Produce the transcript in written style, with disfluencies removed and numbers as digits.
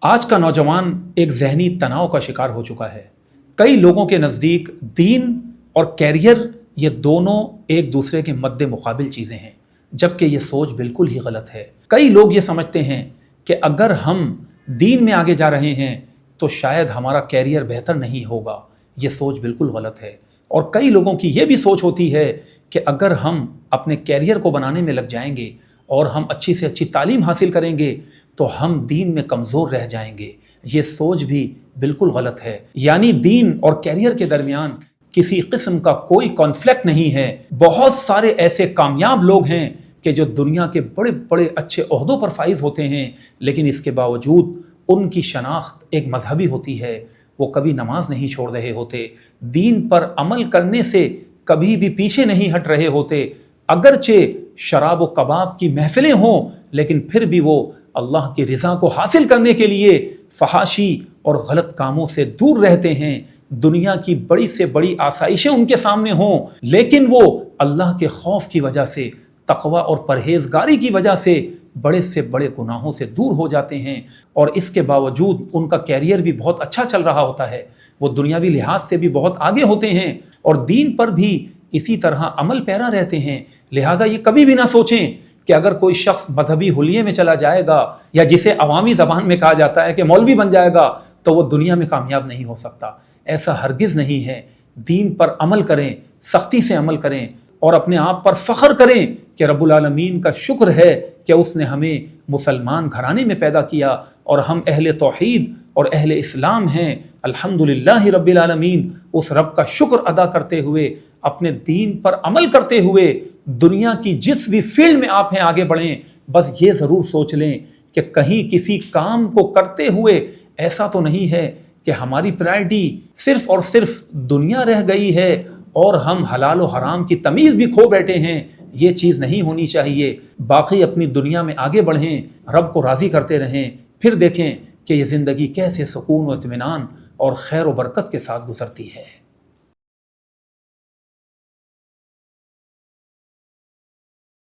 آج کا نوجوان ایک ذہنی تناؤ کا شکار ہو چکا ہے۔ کئی لوگوں کے نزدیک دین اور کیریئر یہ دونوں ایک دوسرے کے مد مقابل چیزیں ہیں، جبکہ یہ سوچ بالکل ہی غلط ہے۔ کئی لوگ یہ سمجھتے ہیں کہ اگر ہم دین میں آگے جا رہے ہیں تو شاید ہمارا کیریئر بہتر نہیں ہوگا۔ یہ سوچ بالکل غلط ہے۔ اور کئی لوگوں کی یہ بھی سوچ ہوتی ہے کہ اگر ہم اپنے کیریئر کو بنانے میں لگ جائیں گے اور ہم اچھی سے اچھی تعلیم حاصل کریں گے تو ہم دین میں کمزور رہ جائیں گے۔ یہ سوچ بھی بالکل غلط ہے۔ یعنی دین اور کیریئر کے درمیان کسی قسم کا کوئی کانفلکٹ نہیں ہے۔ بہت سارے ایسے کامیاب لوگ ہیں کہ جو دنیا کے بڑے بڑے اچھے عہدوں پر فائز ہوتے ہیں، لیکن اس کے باوجود ان کی شناخت ایک مذہبی ہوتی ہے۔ وہ کبھی نماز نہیں چھوڑ رہے ہوتے، دین پر عمل کرنے سے کبھی بھی پیچھے نہیں ہٹ رہے ہوتے، اگرچہ شراب و کباب کی محفلیں ہوں لیکن پھر بھی وہ اللہ کی رضا کو حاصل کرنے کے لیے فحاشی اور غلط کاموں سے دور رہتے ہیں۔ دنیا کی بڑی سے بڑی آسائشیں ان کے سامنے ہوں لیکن وہ اللہ کے خوف کی وجہ سے، تقوی اور پرہیزگاری کی وجہ سے بڑے سے بڑے گناہوں سے دور ہو جاتے ہیں، اور اس کے باوجود ان کا کیریئر بھی بہت اچھا چل رہا ہوتا ہے، وہ دنیاوی لحاظ سے بھی بہت آگے ہوتے ہیں اور دین پر بھی اسی طرح عمل پیرا رہتے ہیں۔ لہٰذا یہ کبھی بھی نہ سوچیں کہ اگر کوئی شخص مذہبی حلیے میں چلا جائے گا یا جسے عوامی زبان میں کہا جاتا ہے کہ مولوی بن جائے گا تو وہ دنیا میں کامیاب نہیں ہو سکتا۔ ایسا ہرگز نہیں ہے۔ دین پر عمل کریں، سختی سے عمل کریں اور اپنے آپ پر فخر کریں کہ رب العالمین کا شکر ہے کہ اس نے ہمیں مسلمان گھرانے میں پیدا کیا اور ہم اہل توحید اور اہل اسلام ہیں۔ الحمدللہ رب العالمین، اس رب کا شکر ادا کرتے ہوئے، اپنے دین پر عمل کرتے ہوئے دنیا کی جس بھی فیلڈ میں آپ ہیں آگے بڑھیں۔ بس یہ ضرور سوچ لیں کہ کہیں کسی کام کو کرتے ہوئے ایسا تو نہیں ہے کہ ہماری پرائرٹی صرف اور صرف دنیا رہ گئی ہے اور ہم حلال و حرام کی تمیز بھی کھو بیٹھے ہیں۔ یہ چیز نہیں ہونی چاہیے۔ باقی اپنی دنیا میں آگے بڑھیں، رب کو راضی کرتے رہیں، پھر دیکھیں کہ یہ زندگی کیسے سکون و اطمینان اور خیر و برکت کے ساتھ گزرتی ہے۔